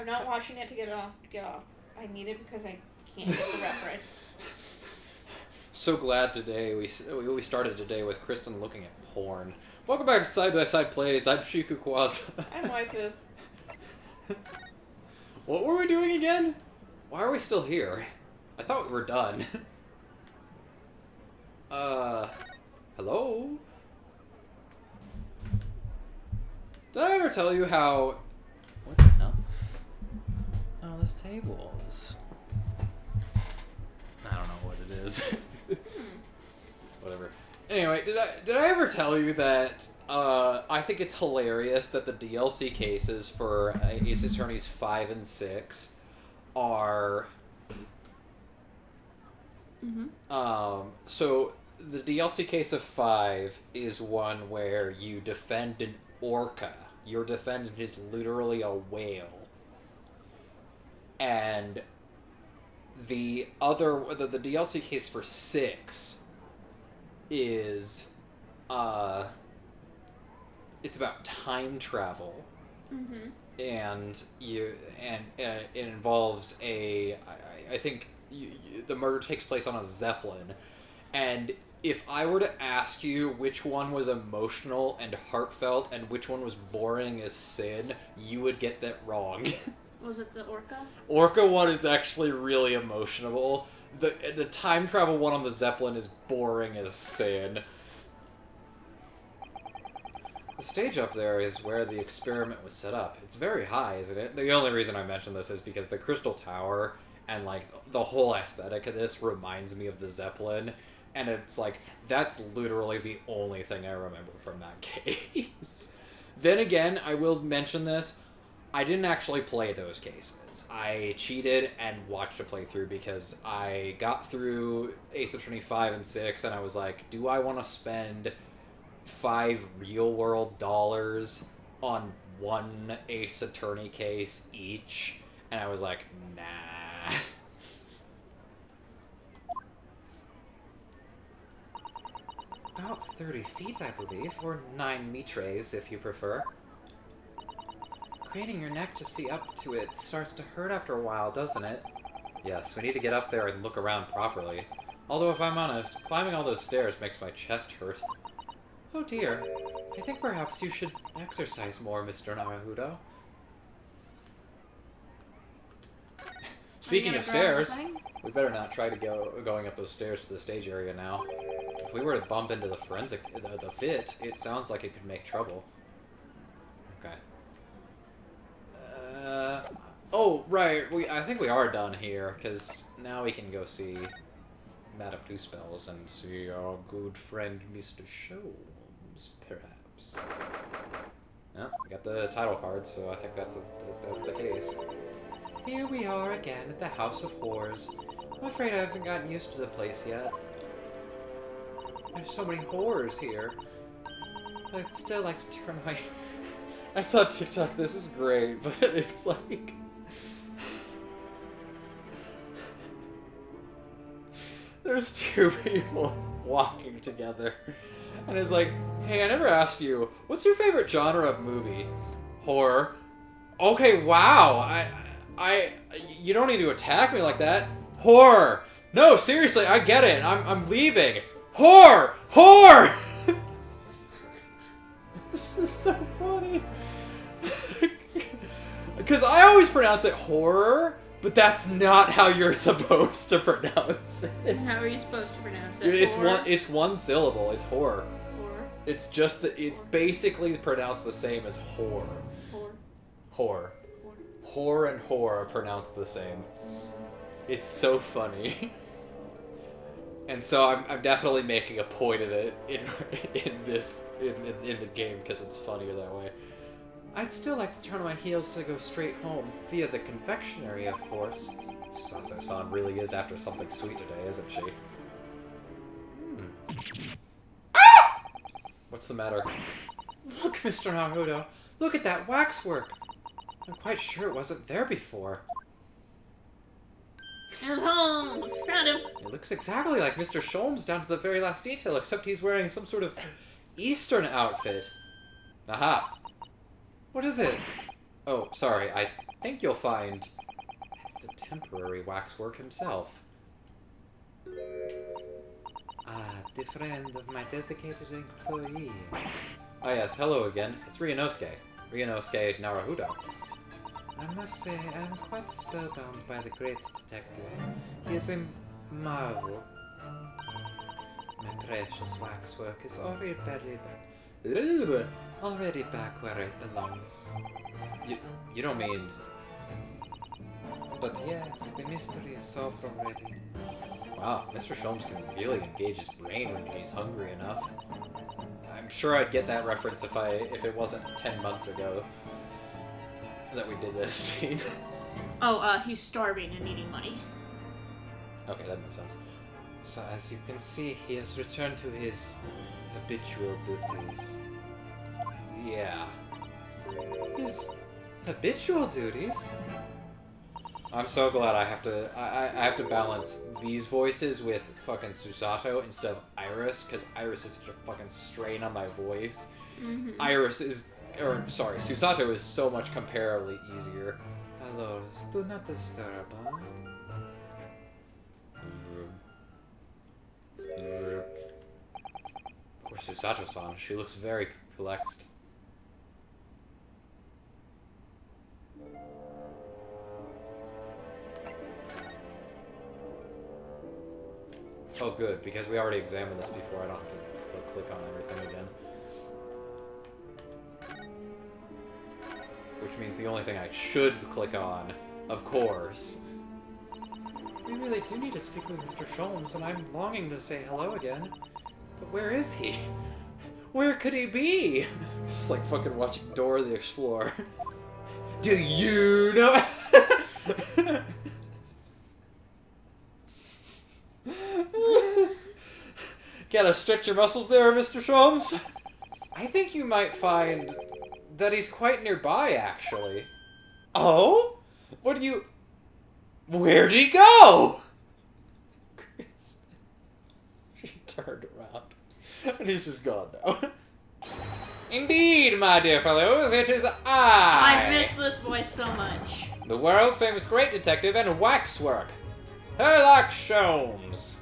I'm not watching it to get off. I need it because I can't get the reference. So glad today we started today with Kristen looking at porn. Welcome back to Side by Side Plays. I'm Shikuquaza. I'm waifu. What were we doing again? Why are we still here? I thought we were done. Hello? Did I ever tell you how... What the hell? Oh, this table is... I don't know what it is. Whatever. Anyway, did I ever tell you that I think it's hilarious that the DLC cases for Ace Attorneys 5 and 6 are... So the DLC case of 5 is one where you defend an orca. Your defendant is literally a whale. And the DLC case for 6 is it's about time travel. And it involves I think the murder takes place on a Zeppelin. And if I were to ask you which one was emotional and heartfelt and which one was boring as sin, you would get that wrong. Was it the orca? Orca one is actually really emotional. The time travel one on the Zeppelin is boring as sin. The stage up there is where the experiment was set up. It's very high, isn't it? The only reason I mention this is because the Crystal Tower and like the whole aesthetic of this reminds me of the Zeppelin. And it's like, that's literally the only thing I remember from that case. Then again, I will mention this. I didn't actually play those cases. I cheated and watched a playthrough because I got through Ace Attorney 5 and 6 and I was like, do I want to spend $5 real-world dollars on one Ace Attorney case each? And I was like, nah. About 30 feet, I believe, or 9 mitres, if you prefer. Craning your neck to see up to it starts to hurt after a while, doesn't it? Yes, we need to get up there and look around properly. Although, if I'm honest, climbing all those stairs makes my chest hurt. Oh dear, I think perhaps you should exercise more, Mr. Naruto. Speaking of stairs, we better not try to going up those stairs to the stage area now. If we were to bump into the the fit, it sounds like it could make trouble. Okay. Oh, right. I think we are done here, because now we can go see Madame Two Spells and see our good friend Mr. Sholmes, perhaps. Yeah, we got the title card, so I think that's the case. Here we are again at the House of Horrors. I'm afraid I haven't gotten used to the place yet. There's so many horrors here. I'd still like to turn my... I saw TikTok, this is great, but it's like... There's two people walking together. And it's like, hey, I never asked you, what's your favorite genre of movie? Horror. Okay, wow. You don't need to attack me like that. Horror. No, seriously, I get it. I'm leaving. Horror! Horror! This is so funny. Because I always pronounce it horror, but that's not how you're supposed to pronounce it. How are you supposed to pronounce it? It's one syllable. It's horror. Horror. It's just that it's basically pronounced the same as whore. Whore. Whore and whore are pronounced the same. It's so funny. And so I'm definitely making a point of it in the game because it's funnier that way. I'd still like to turn on my heels to go straight home, via the confectionery, of course. Saso-san really is after something sweet today, isn't she? Ah! What's the matter? Look, Mr. Naruto, look at that waxwork. I'm quite sure it wasn't there before. And Holmes! Found him! It looks exactly like Mr. Sholmes down to the very last detail, except he's wearing some sort of Eastern outfit. Aha! What is it? Oh, sorry, I think you'll find it's the temporary waxwork himself. Ah, the friend of my dedicated employee. Ah yes, hello again. It's Ryunosuke. Ryunosuke Naruhodo. I must say, I am quite spellbound by the great detective. He is a marvel. My precious waxwork is already back where it belongs. You don't mean... But yes, the mystery is solved already. Wow, Mr. Sholmes can really engage his brain when he's hungry enough. I'm sure I'd get that reference if it wasn't 10 months ago that we did this scene. Oh, he's starving and needing money. Okay, that makes sense. So as you can see, he has returned to his habitual duties. Yeah. His habitual duties? I'm so glad I have to balance these voices with fucking Susato instead of Iris, because Iris is such a fucking strain on my voice. Mm-hmm. Susato is so much comparably easier. Hello, do not disturb, huh? Poor Susato-san, she looks very perplexed. Oh good, because we already examined this before, I don't have to click on everything again. Which means the only thing I should click on, of course. We really do need to speak with Mr. Sholmes, and I'm longing to say hello again. But where is he? Where could he be? It's like fucking watching Dora the Explorer. Do you know? Gotta stretch your muscles there, Mr. Sholmes. I think you might find that he's quite nearby, actually. Oh? What do you... Where'd he go? She turned around. And he's just gone now. Indeed, my dear fellows, it is I miss this voice so much. The world-famous great detective and waxwork, Sherlock Sholmes.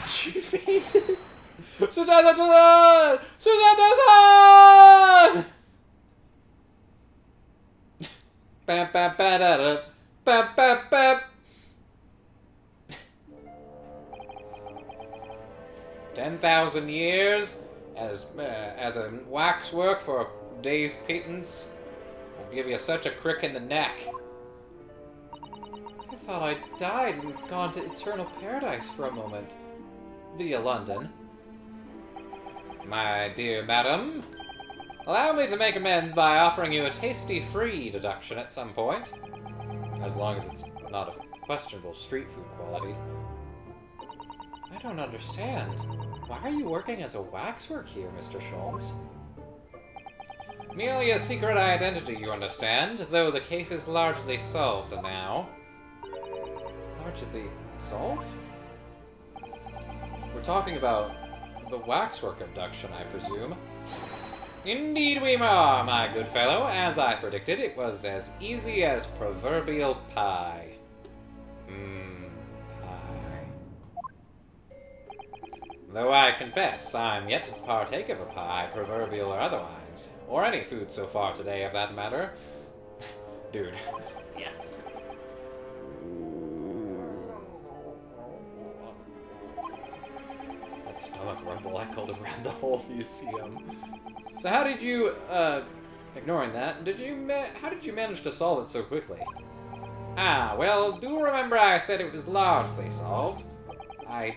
She fainted. Susato-san! Susato-san! Bam, bam, ba, da, da. Bam, bam, bam. 10,000 years as a waxwork for a day's pittance will give you such a crick in the neck. I thought I died and gone to eternal paradise for a moment. Via London. My dear madam, allow me to make amends by offering you a tasty free deduction at some point. As long as it's not of questionable street food quality. I don't understand. Why are you working as a waxwork here, Mr. Sholmes? Merely a secret identity, you understand, though the case is largely solved now. Largely solved? We're talking about the waxwork abduction, I presume. Indeed we are, my good fellow. As I predicted, it was as easy as proverbial pie. Pie. Though I confess, I'm yet to partake of a pie, proverbial or otherwise. Or any food so far today, of that matter. Dude. Yes. That stomach rumble echoed around the whole museum. So how did you, ignoring that, how did you manage to solve it so quickly? Ah, well, do remember I said it was largely solved. I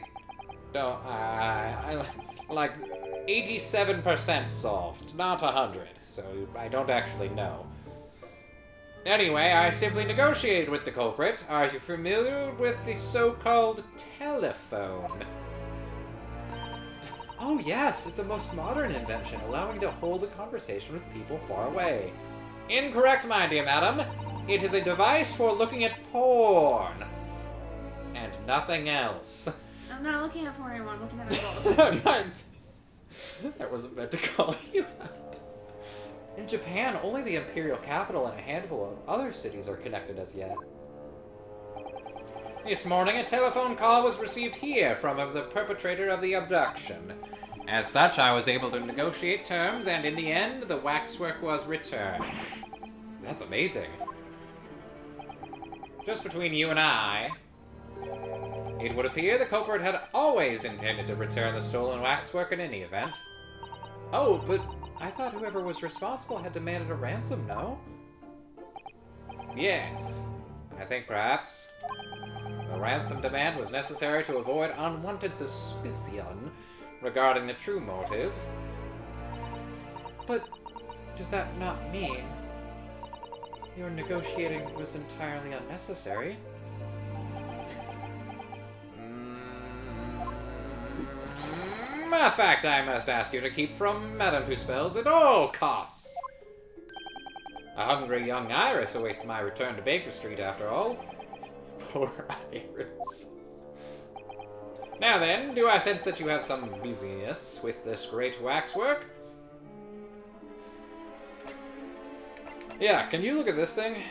like 87% solved, not 100, so I don't actually know. Anyway, I simply negotiated with the culprit. Are you familiar with the so-called telephone? Oh yes, it's a most modern invention, allowing you to hold a conversation with people far away. Incorrect, my dear madam. It is a device for looking at porn. And nothing else. I'm not looking at porn anymore, I'm looking at adults. That wasn't meant to call you out. In Japan, only the imperial capital and a handful of other cities are connected as yet. This morning, a telephone call was received here from the perpetrator of the abduction. As such, I was able to negotiate terms, and in the end, the waxwork was returned. That's amazing. Just between you and I, it would appear the culprit had always intended to return the stolen waxwork in any event. Oh, but I thought whoever was responsible had demanded a ransom, no? Yes. I think perhaps the ransom demand was necessary to avoid unwanted suspicion regarding the true motive. But does that not mean your negotiating was entirely unnecessary? A fact I must ask you to keep from Madame Puspel's at all costs. A hungry young Iris awaits my return to Baker Street, after all. Poor Iris. Now then, do I sense that you have some busyness with this great waxwork? Yeah, can you look at this thing?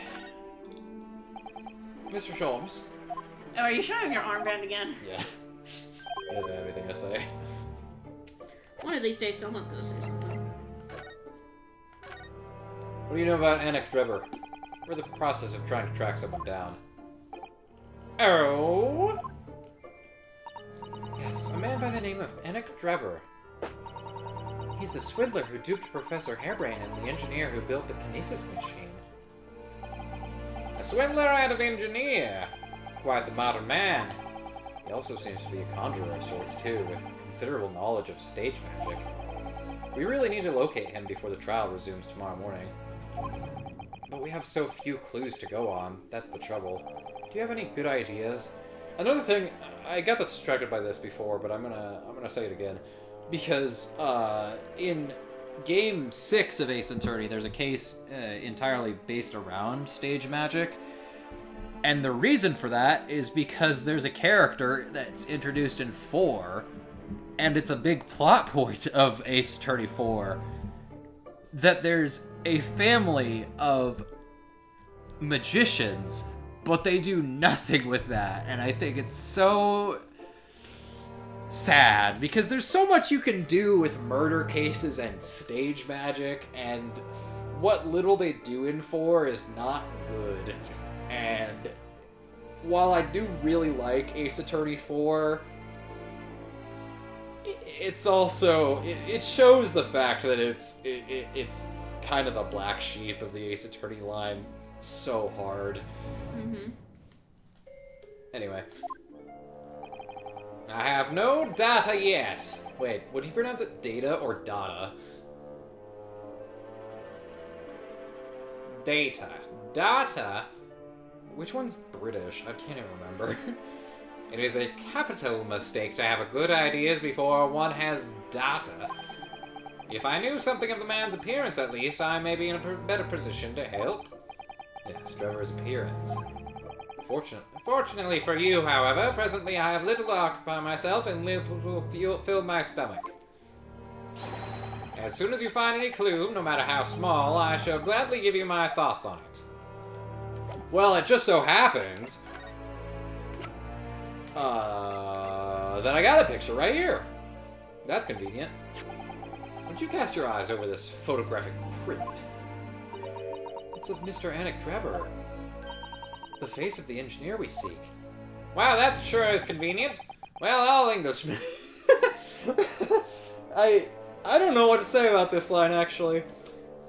Mr. Sholmes. Oh, are you showing your armband again? Yeah. He doesn't have anything to say. One of these days, someone's gonna say something. What do you know about Anik Drebber? We're in the process of trying to track someone down. Oh? Yes, a man by the name of Anik Drebber. He's the swindler who duped Professor Hairbrain and the engineer who built the kinesis machine. A swindler and an engineer. Quite the modern man. He also seems to be a conjurer of sorts, too, with considerable knowledge of stage magic. We really need to locate him before the trial resumes tomorrow morning. But we have so few clues to go on. That's the trouble. Do you have any good ideas? Another thing, I got distracted by this before, but I'm gonna say it again. Because, in Game 6 of Ace Attorney, there's a case entirely based around stage magic. And the reason for that is because there's a character that's introduced in 4, and it's a big plot point of Ace Attorney 4, that there's a family of magicians, but they do nothing with that. And I think it's so sad, because there's so much you can do with murder cases and stage magic, and what little they do in 4 is not good. And while I do really like Ace Attorney 4, it's also, it shows the fact that it's kind of the black sheep of the Ace Attorney line so hard. Mm-hmm. Anyway. I have no data yet. Wait, would he pronounce it data or data? Data. Data? Which one's British? I can't even remember. It is a capital mistake to have good ideas before one has data. If I knew something of the man's appearance, at least, I may be in a better position to help. Yes, Trevor's appearance. Fortunately for you, however, presently I have little to occupy myself and little to fill my stomach. As soon as you find any clue, no matter how small, I shall gladly give you my thoughts on it. Well, it just so happens that I got a picture right here. That's convenient. Why don't you cast your eyes over this photographic print? It's of Mr. Anik Drebber, the face of the engineer we seek. Wow, that's sure is convenient. Well, all Englishmen. I don't know what to say about this line, actually.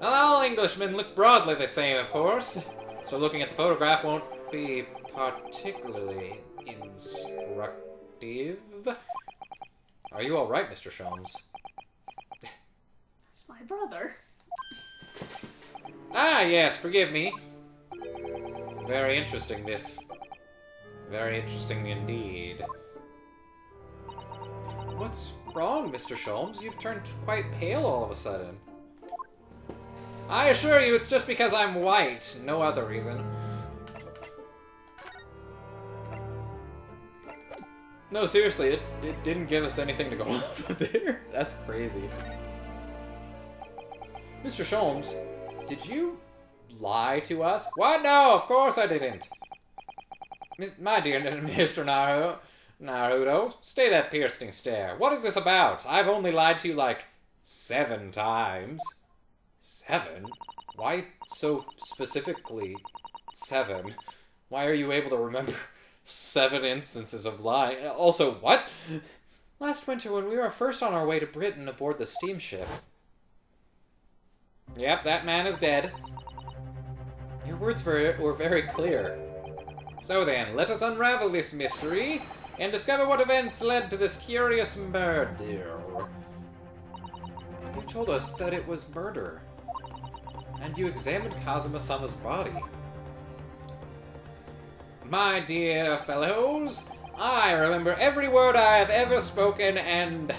Well, all Englishmen look broadly the same, of course. So looking at the photograph won't be particularly instructive. Are you alright, Mr. Sholmes? That's my brother. Ah, yes, forgive me. Very interesting, this. Very interesting indeed. What's wrong, Mr. Sholmes? You've turned quite pale all of a sudden. I assure you, it's just because I'm white. No other reason. No, seriously, it didn't give us anything to go off of there. That's crazy. Mr. Sholmes, did you lie to us? What? No, of course I didn't. My dear Mr. Naruto, stay that piercing stare. What is this about? I've only lied to you like 7 times. 7? Why so specifically 7? Why are you able to remember 7 instances of lying? Also, what? Last winter when we were first on our way to Britain aboard the steamship. Yep, that man is dead. Your words were very clear. So then, let us unravel this mystery and discover what events led to this curious murder. You told us that it was murder. And you examined Kazuma-sama's body. My dear fellows, I remember every word I have ever spoken, and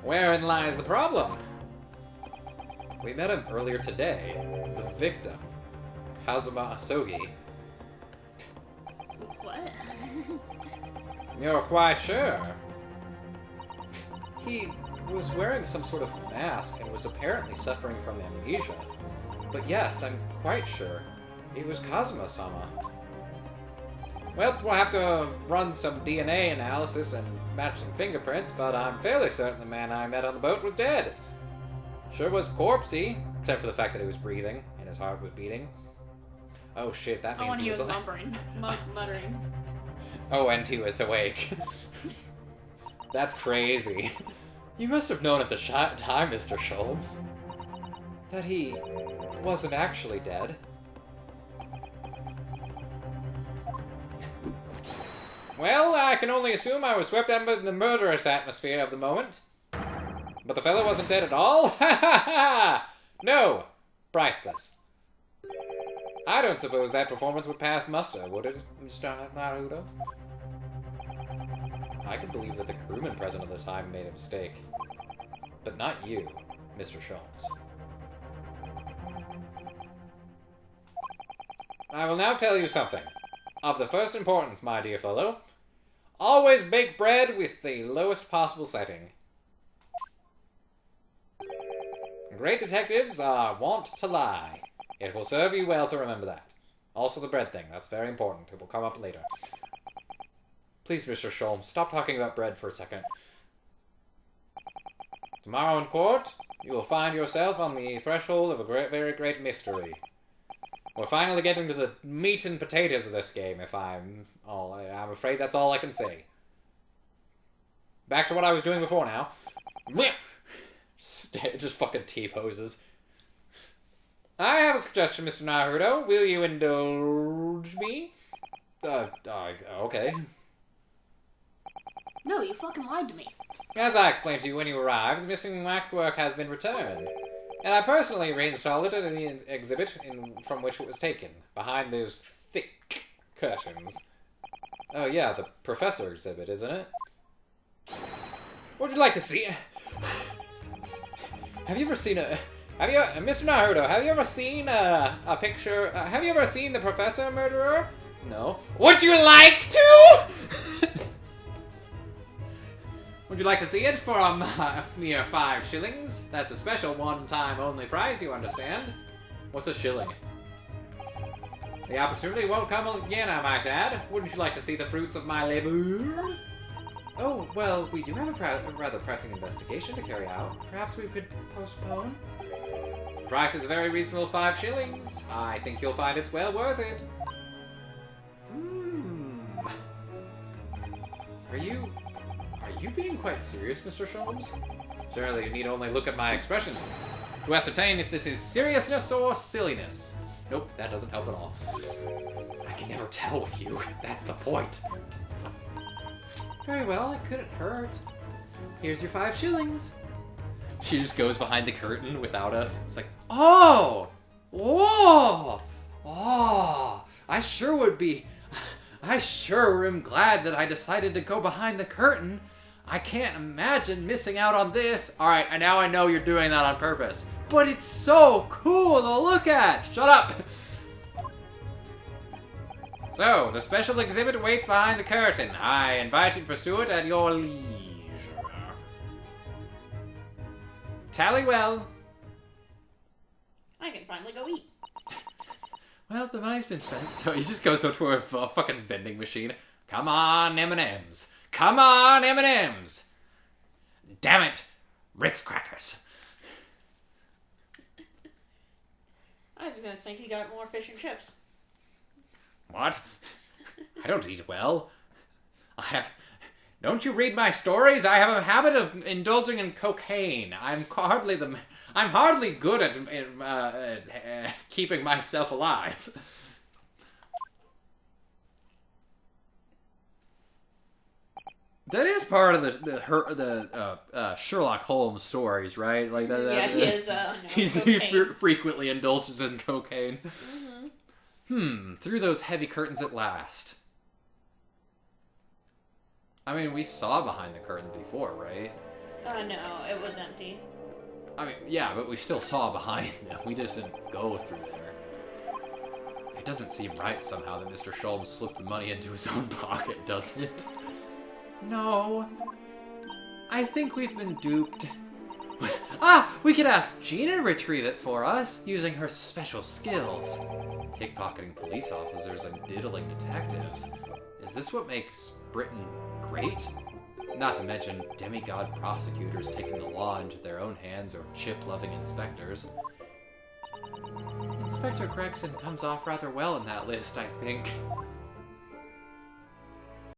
wherein lies the problem? We met him earlier today. The victim, Kazuma Asogi. What? You're quite sure? He was wearing some sort of mask and was apparently suffering from amnesia. But yes, I'm quite sure. It was Kazuma-sama. Well, we'll have to run some DNA analysis and match some fingerprints, but I'm fairly certain the man I met on the boat was dead. Sure was corpsey, except for the fact that he was breathing and his heart was beating. Oh shit, that means he was muttering. Muttering. Oh, and he was awake. That's crazy. You must have known at the time, Mr. Sholmes, that he wasn't actually dead. Well, I can only assume I was swept under the murderous atmosphere of the moment. But the fellow wasn't dead at all? Ha ha ha! No! Priceless. I don't suppose that performance would pass muster, would it, Mr. Naruto? I can believe that the crewman present at the time made a mistake. But not you, Mr. Sholmes. I will now tell you something. Of the first importance, my dear fellow. Always bake bread with the lowest possible setting. Great detectives are wont to lie. It will serve you well to remember that. Also the bread thing, that's very important. It will come up later. Please, Mr. Sholmes, stop talking about bread for a second. Tomorrow in court, you will find yourself on the threshold of a very great mystery. We're finally getting to the meat and potatoes of this game, I'm afraid that's all I can say. Back to what I was doing before now. Just fucking T-poses. I have a suggestion, Mr. Naruto. Will you indulge me? Okay. No, you fucking lied to me. As I explained to you when you arrived, the missing waxwork has been returned. And I personally reinstalled it in the exhibit from which it was taken, behind those thick curtains. Oh yeah, the professor exhibit, isn't it? What would you like to see? Have you ever seen Mr. Naruto, have you ever seen a picture, have you ever seen the professor murderer? No. Would you like to? Would you like to see it for a mere 5 shillings? That's a special one-time only prize, you understand. What's a shilling? The opportunity won't come again, I might add. Wouldn't you like to see the fruits of my labor? Oh, well, we do have a rather pressing investigation to carry out. Perhaps we could postpone? The price is a very reasonable 5 shillings. I think you'll find it's well worth it. Are you being quite serious, Mr. Sholmes? Surely you need only look at my expression to ascertain if this is seriousness or silliness. Nope, that doesn't help at all. I can never tell with you. That's the point. Very well, it couldn't hurt. Here's your 5 shillings. She just goes behind the curtain without us. It's like, oh! Whoa! Oh! I sure am glad that I decided to go behind the curtain. I can't imagine missing out on this. Alright, and now I know you're doing that on purpose. But it's so cool to look at! Shut up! So, the special exhibit waits behind the curtain. I invite you to pursue it at your leisure. Tally well. I can finally go eat. Well, the money's been spent, so he just goes up to a fucking vending machine. Come on, M&Ms. Come on, M&Ms. Damn it, Ritz crackers. I was gonna think he got more fish and chips. What? I don't eat well. Don't you read my stories? I have a habit of indulging in cocaine. I'm hardly good at keeping myself alive. That is part of the Sherlock Holmes stories, right? Like that. Yeah, he is. He frequently indulges in cocaine. Through those heavy curtains at last. I mean, we saw behind the curtain before, right? No, it was empty. I mean, yeah, but we still saw behind them. We just didn't go through there. It doesn't seem right somehow that Mr. Sholmes slipped the money into his own pocket, does it? No. I think we've been duped. We could ask Gina to retrieve it for us, using her special skills. Pickpocketing police officers and diddling detectives. Is this what makes Britain great? Not to mention demigod prosecutors taking the law into their own hands or chip-loving inspectors. Inspector Gregson comes off rather well in that list, I think.